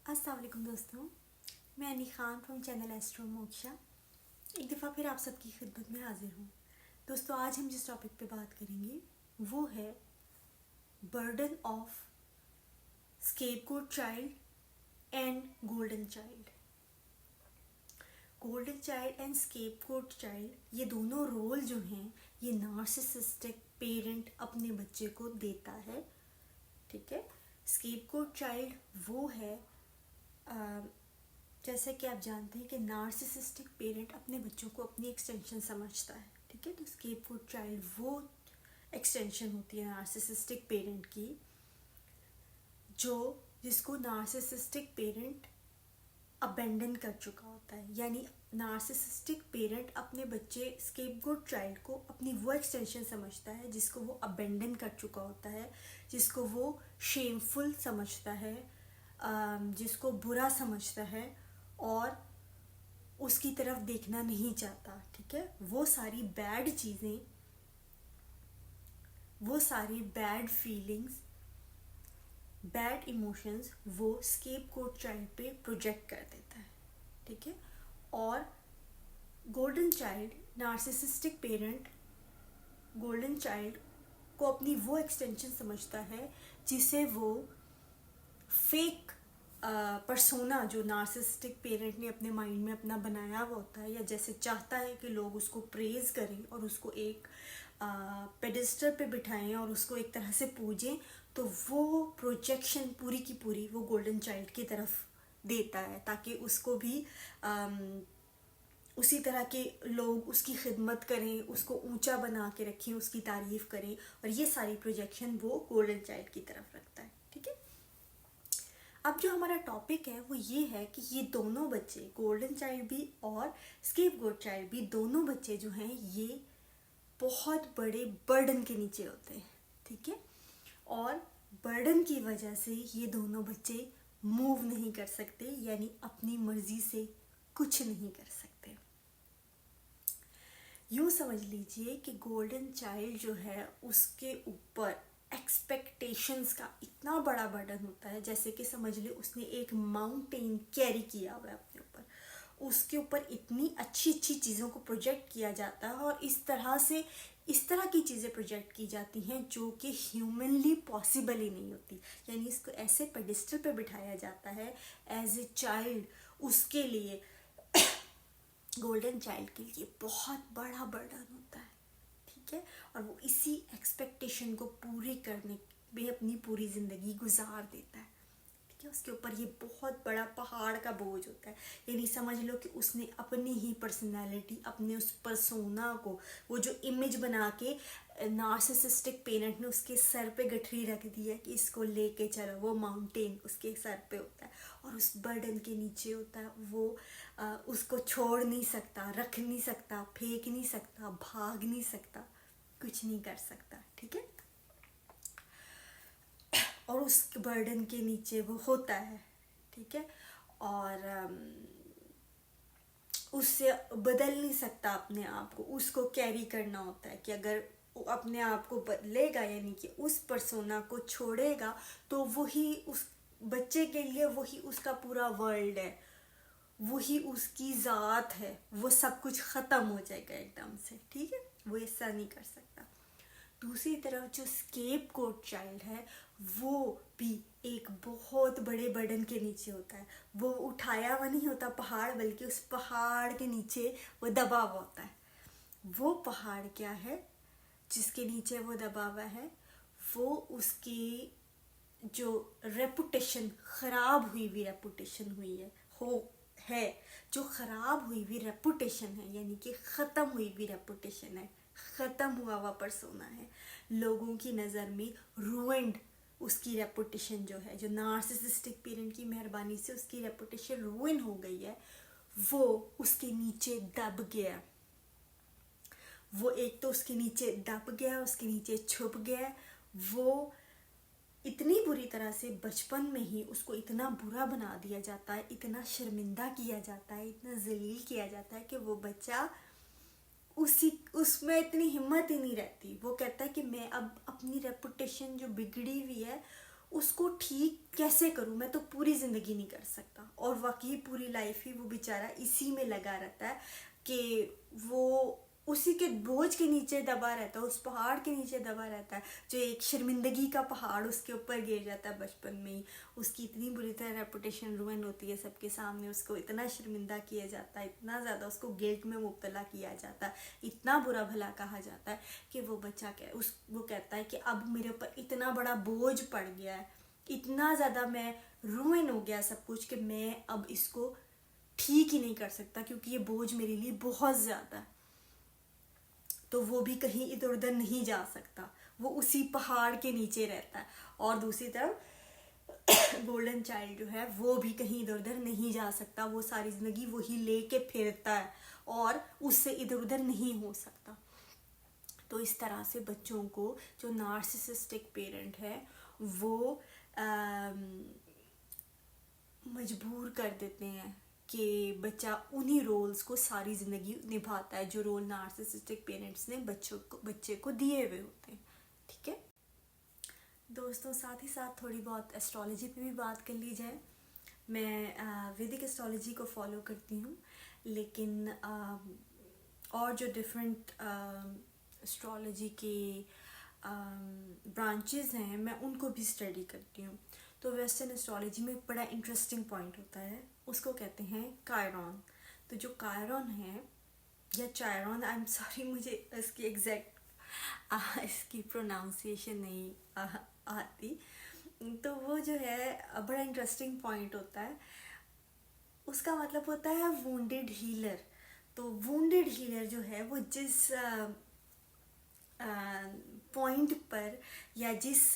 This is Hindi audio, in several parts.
अस्सलाम वालेकुम दोस्तों, मैं अनी Khan from channel astro moksha एक दफ़ा फिर आप सबकी खिदमत में हाजिर हूँ। दोस्तों, आज हम जिस टॉपिक पे बात करेंगे वो है burden of scapegoat child and golden child. Golden child and scapegoat child, ये दोनों रोल जो हैं ये नार्सिसिस्टिक पेरेंट अपने बच्चे को देता है। ठीक है, स्केपगोट चाइल्ड वो है जैसे कि आप जानते हैं कि नार्सिसिस्टिक पेरेंट अपने बच्चों को अपनी एक्सटेंशन समझता है। ठीक है, तो स्केपगोट चाइल्ड वो एक्सटेंशन होती है नार्सिसिस्टिक पेरेंट की, जिसको नार्सिसिस्टिक पेरेंट अबेंडन कर चुका होता है। यानी नार्सिसिस्टिक पेरेंट अपने बच्चे स्केपगोट चाइल्ड को अपनी वो एक्सटेंशन समझता है जिसको वो अबेंडन कर चुका होता है, जिसको वो शेमफुल समझता है, जिसको बुरा समझता है और उसकी तरफ देखना नहीं चाहता। ठीक है, वो सारी बैड चीज़ें, वो सारी बैड फीलिंग्स, बैड इमोशंस वो स्केपगोट चाइल्ड पे प्रोजेक्ट कर देता है। ठीक है, और golden child, narcissistic parent golden child को अपनी वो एक्सटेंशन समझता है जिसे वो फेक पर्सोना जो नार्सिसिस्टिक पेरेंट ने अपने माइंड में अपना बनाया हुआ होता है, या जैसे चाहता है कि लोग उसको प्रेज करें और उसको एक पेडिस्टल पे बिठाएं और उसको एक तरह से पूजें, तो वो प्रोजेक्शन पूरी की पूरी वो गोल्डन चाइल्ड की तरफ देता है ताकि उसको भी उसी तरह के लोग उसकी खिदमत करें, उसको ऊंचा बना के रखें, उसकी तारीफ करें, और ये सारी प्रोजेक्शन वो गोल्डन चाइल्ड की तरफ रखता है। ठीक है, अब जो हमारा टॉपिक है वो ये है कि ये दोनों बच्चे, गोल्डन चाइल्ड भी और स्केपगोट चाइल्ड भी, दोनों बच्चे जो हैं ये बहुत बड़े बर्डन के नीचे होते हैं। ठीक है, और बर्डन की वजह से ये दोनों बच्चे मूव नहीं कर सकते, यानी अपनी मर्जी से कुछ नहीं कर सकते। यूँ समझ लीजिए कि गोल्डन चाइल्ड जो है उसके ऊपर एक्सपेक्टेशंस का इतना बड़ा बर्डन होता है, जैसे कि समझ ले उसने एक माउंटेन कैरी किया हुआ है अपने ऊपर, उसके ऊपर इतनी अच्छी अच्छी चीज़ों को प्रोजेक्ट किया जाता है और इस तरह की चीज़ें प्रोजेक्ट की जाती हैं जो कि ह्यूमनली पॉसिबल ही नहीं होती। यानी इसको ऐसे पेडिस्टल पे बिठाया जाता है एज ए चाइल्ड, उसके लिए गोल्डन चाइल्ड के लिए बहुत बड़ा बर्डन होता है। ठीक है, और वो इसी एक्सपेक्टेशन को पूरी करने में अपनी पूरी ज़िंदगी गुजार देता है। ठीक है, उसके ऊपर ये बहुत बड़ा पहाड़ का बोझ होता है। यानी समझ लो कि उसने अपनी ही पर्सनालिटी, अपने उस पर्सोना को, वो जो इमेज बना के नार्सिसिस्टिक पेरेंट ने उसके सर पे गठरी रख दी है कि इसको लेके चलो, वो माउंटेन उसके सर पे होता है और उस बर्डन के नीचे होता है। वो उसको छोड़ नहीं सकता, रख नहीं सकता, फेंक नहीं सकता, भाग नहीं सकता, कुछ नहीं कर सकता। ठीक है, और उस बर्डन के नीचे वो होता है। ठीक है, और उससे बदल नहीं सकता अपने आप को, उसको कैरी करना होता है कि अगर वो अपने आप को बदलेगा, यानी कि उस पर्सोना को छोड़ेगा, तो वही उस बच्चे के लिए वही उसका पूरा वर्ल्ड है, वही उसकी ज़ात है, वो सब कुछ ख़त्म हो जाएगा एकदम से। ठीक है, वो ऐसा नहीं कर सकता। दूसरी तरफ जो स्केपगोट चाइल्ड है वो भी एक बहुत बड़े बर्डन के नीचे होता है। वो उठाया हुआ नहीं होता पहाड़, बल्कि उस पहाड़ के नीचे वो दबा हुआ होता है। वो पहाड़ क्या है जिसके नीचे वो दबा हुआ है? वो उसकी जो रेपुटेशन, ख़राब हुई हुई रेपुटेशन हुई है जो ख़राब हुई हुई रेपुटेशन है, यानी कि ख़त्म हुई हुई रेपुटेशन है, ख़त्म हुआ हुआ पर्सोना है, लोगों की नज़र में रूइंड उसकी रेपुटेशन जो है, जो नार्सिसिस्टिक पेरेंट की मेहरबानी से उसकी रेपुटेशन रूइन हो गई है, वो उसके नीचे दब गया। वो एक तो उसके नीचे दब गया, उसके नीचे छुप गया। वो इतनी बुरी तरह से बचपन में ही उसको इतना बुरा बना दिया जाता है, इतना शर्मिंदा किया जाता है, इतना जलील किया जाता है कि वो बच्चा उसमें इतनी हिम्मत ही नहीं रहती। वो कहता है कि मैं अब अपनी रेपुटेशन जो बिगड़ी हुई है उसको ठीक कैसे करूँ, मैं तो पूरी ज़िंदगी नहीं कर सकता। और वाकई पूरी लाइफ ही वो बेचारा इसी में लगा रहता है कि वो उसी के बोझ के नीचे दबा रहता है, उस पहाड़ के नीचे दबा रहता है, जो एक शर्मिंदगी का पहाड़ उसके ऊपर गिर जाता है बचपन में ही। उसकी इतनी बुरी तरह रेपुटेशन रुइन होती है सबके सामने, उसको इतना शर्मिंदा किया जाता है, इतना ज़्यादा उसको गिल्ट में मुब्तला किया जाता है, इतना बुरा भला कहा जाता है कि वो बच्चा वो कहता है कि अब मेरे ऊपर इतना बड़ा बोझ पड़ गया है, इतना ज़्यादा मैं रुइन हो गया सब कुछ कि मैं अब इसको ठीक ही नहीं कर सकता, क्योंकि ये बोझ मेरे लिए बहुत ज़्यादा है। तो वो भी कहीं इधर उधर नहीं जा सकता, वो उसी पहाड़ के नीचे रहता है। और दूसरी तरफ गोल्डन चाइल्ड जो है वो भी कहीं इधर उधर नहीं जा सकता, वो सारी ज़िंदगी वही लेके फिरता है और उससे इधर उधर नहीं हो सकता। तो इस तरह से बच्चों को जो नार्सिसिस्टिक पेरेंट है वो मजबूर कर देते हैं कि बच्चा उन्हीं रोल्स को सारी ज़िंदगी निभाता है जो रोल नार्सिसिस्टिक पेरेंट्स ने बच्चे को दिए हुए होते हैं। ठीक है दोस्तों, साथ ही साथ थोड़ी बहुत एस्ट्रोलॉजी पे भी बात कर ली जाए। मैं वैदिक एस्ट्रोलॉजी को फॉलो करती हूँ, लेकिन और जो डिफरेंट एस्ट्रोलॉजी के ब्रांचेस हैं मैं उनको भी स्टडी करती हूँ। तो वेस्टर्न एस्ट्रोलॉजी में बड़ा इंटरेस्टिंग पॉइंट होता है, उसको कहते हैं कायरॉन। तो जो कायरॉन है या चायरॉन, आई एम सॉरी मुझे इसकी एग्जैक्ट इसकी प्रोनाउंसिएशन नहीं आती, तो वो जो है बड़ा इंटरेस्टिंग पॉइंट होता है। उसका मतलब होता है वुंडेड हीलर। तो वुंडेड हीलर जो है वो जिस पॉइंट पर या जिस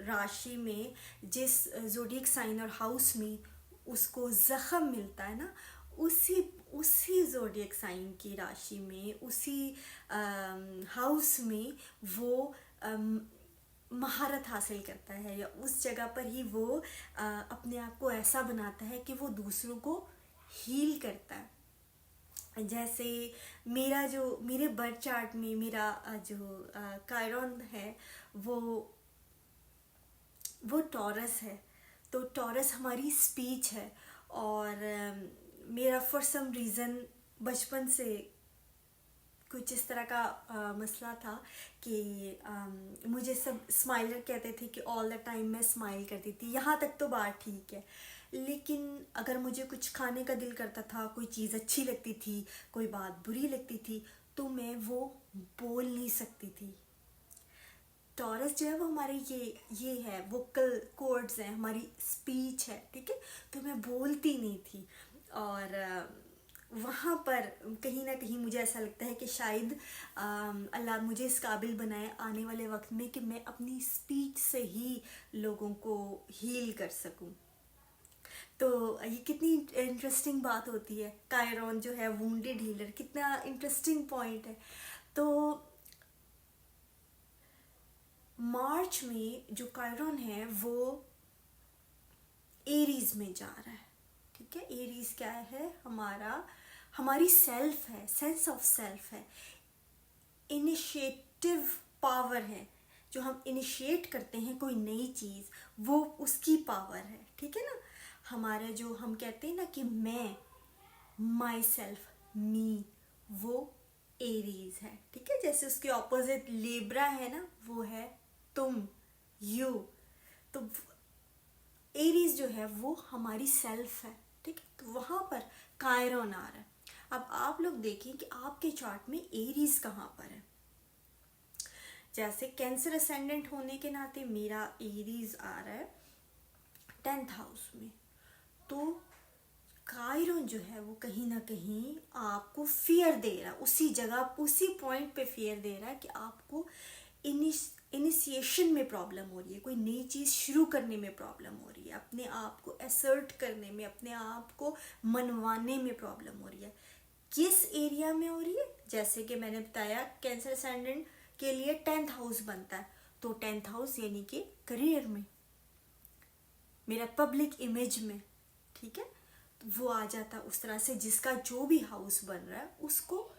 राशि में, जिस ज़ोडिएक साइन और हाउस में उसको ज़ख़म मिलता है ना, उसी ज़ोडिएक साइन की राशि में, उसी हाउस में वो महारत हासिल करता है, या उस जगह पर ही वो अपने आप को ऐसा बनाता है कि वो दूसरों को हील करता है। जैसे मेरे बर्थ चार्ट में मेरा जो कायरॉन है वो टॉरस है। तो टॉरस हमारी स्पीच है, और मेरा फॉर सम रीज़न बचपन से कुछ इस तरह का मसला था कि मुझे सब स्माइलर कहते थे कि ऑल द टाइम मैं स्माइल करती थी। यहाँ तक तो बात ठीक है, लेकिन अगर मुझे कुछ खाने का दिल करता था, कोई चीज़ अच्छी लगती थी, कोई बात बुरी लगती थी, तो मैं वो बोल नहीं सकती थी। टॉरस जो है वो हमारे ये है, वोकल कॉर्ड्स हैं, हमारी स्पीच है, ठीक है। तो मैं बोलती नहीं थी, और वहाँ पर कहीं ना कहीं मुझे ऐसा लगता है कि शायद अल्लाह मुझे इस काबिल बनाए आने वाले वक्त में कि मैं अपनी स्पीच से ही लोगों को हील कर सकूं। तो ये कितनी इंटरेस्टिंग बात होती है। कायरॉन जो है वुंडेड हीलर, कितना इंटरेस्टिंग पॉइंट है। तो मार्च में जो कायरॉन है वो एरीज में जा रहा है, ठीक है। एरीज क्या है? हमारी सेल्फ है, सेंस ऑफ सेल्फ है, इनिशिएटिव पावर है। जो हम इनिशिएट करते हैं कोई नई चीज़, वो उसकी पावर है, ठीक है ना। हमारे जो हम कहते हैं ना कि मैं, माई सेल्फ, मी, वो एरीज है, ठीक है। जैसे उसके ऑपोजिट लिब्रा है ना, वो है तुम, यू। तो एरीज जो है वो हमारी सेल्फ है, ठीक है। तो वहाँ पर कायरॉन आ रहा है। अब आप लोग देखें कि आपके चार्ट में एरीज कहाँ पर है। जैसे कैंसर असेंडेंट होने के नाते मेरा एरीज आ रहा है 10th हाउस में। तो कायरॉन जो है वो कहीं ना कहीं आपको फियर दे रहा है, उसी जगह उसी पॉइंट पे फियर दे रहा है कि आपको इनिशिएशन में प्रॉब्लम हो रही है, कोई नई चीज़ शुरू करने में प्रॉब्लम हो रही है, अपने आप को असर्ट करने में, अपने आप को मनवाने में प्रॉब्लम हो रही है। किस एरिया में हो रही है? जैसे कि मैंने बताया कैंसर असेंडेंट के लिए 10th हाउस बनता है, तो 10th हाउस यानी कि करियर में, मेरा पब्लिक इमेज में, ठीक है। तो वो आ जाता उस तरह से, जिसका जो भी हाउस बन रहा है उसको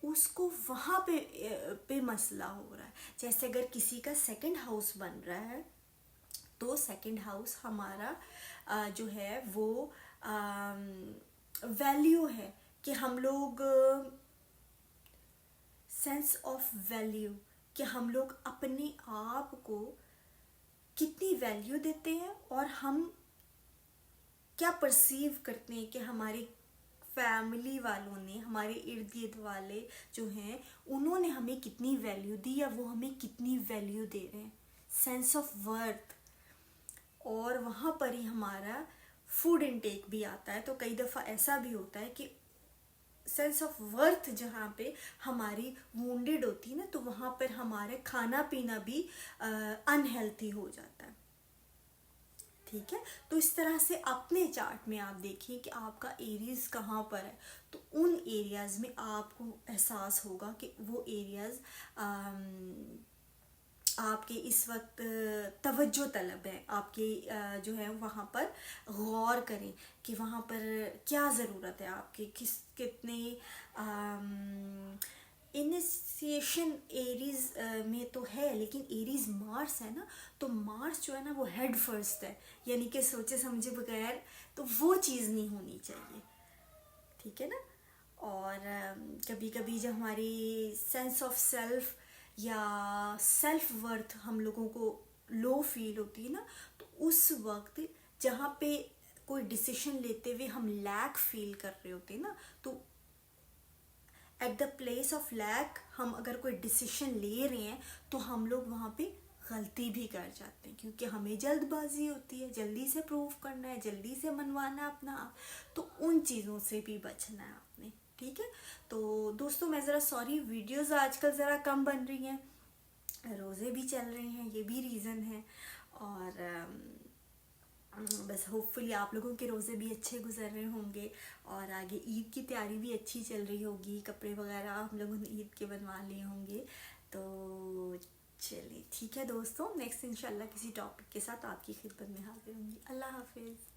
उसको वहाँ पे मसला हो रहा है। जैसे अगर किसी का सेकंड हाउस बन रहा है तो सेकंड हाउस हमारा जो है वो वैल्यू है कि हम लोग सेंस ऑफ वैल्यू कि हम लोग अपने आप को कितनी वैल्यू देते हैं और हम क्या परसीव करते हैं कि हमारे फैमिली वालों ने, हमारे इर्द गिर्द वाले जो हैं, उन्होंने हमें कितनी वैल्यू दी या वो हमें कितनी वैल्यू दे रहे हैं। Sense of worth. और वहाँ पर ही हमारा फूड इनटेक भी आता है। तो कई दफ़ा ऐसा भी होता है कि सेंस ऑफ वर्थ जहाँ पे हमारी वुंडेड होती है ना, तो वहाँ पर हमारे खाना पीना भी अनहेल्थी हो जाता है। ठीक है, तो इस तरह से अपने चार्ट में आप देखिए कि आपका एरियाज कहाँ पर है, तो उन एरियाज में आपको एहसास होगा कि वो एरियाज आपके इस वक्त तवज्जो तलब है। आपके जो है वहाँ पर गौर करें कि वहाँ पर क्या ज़रूरत है आपके, कितने इनिशिएशन एरीज में तो है, लेकिन एरीज मार्स है ना, तो मार्स जो है ना वो हेड फर्स्ट है, यानी कि सोचे समझे बगैर, तो वो चीज़ नहीं होनी चाहिए। ठीक है ना। और कभी कभी जब हमारी सेंस ऑफ सेल्फ या सेल्फ वर्थ हम लोगों को लो फील होती है ना, तो उस वक्त जहाँ पे कोई डिसीजन लेते हुए हम लैक फील कर रहे होते हैं ना, तो at the place of lack हम अगर कोई डिसीजन ले रहे हैं तो हम लोग वहाँ पे गलती भी कर जाते हैं, क्योंकि हमें जल्दबाजी होती है, जल्दी से प्रूव करना है, जल्दी से मनवाना अपना आप, तो उन चीज़ों से भी बचना है आपने। ठीक है। तो दोस्तों मैं ज़रा सॉरी, वीडियोज़ आजकल ज़रा कम बन रही हैं, रोज़े भी चल रहे हैं, ये भी रीज़न है। और बस होपफुली आप लोगों के रोज़े भी अच्छे गुजर रहे होंगे और आगे ईद की तैयारी भी अच्छी चल रही होगी, कपड़े वगैरह हम लोगों ने ईद के बनवा लिए होंगे। तो चलिए ठीक है दोस्तों, नेक्स्ट इंशाल्लाह किसी टॉपिक के साथ आपकी खिदमत में हाजिर होंगी। अल्लाह हाफिज़।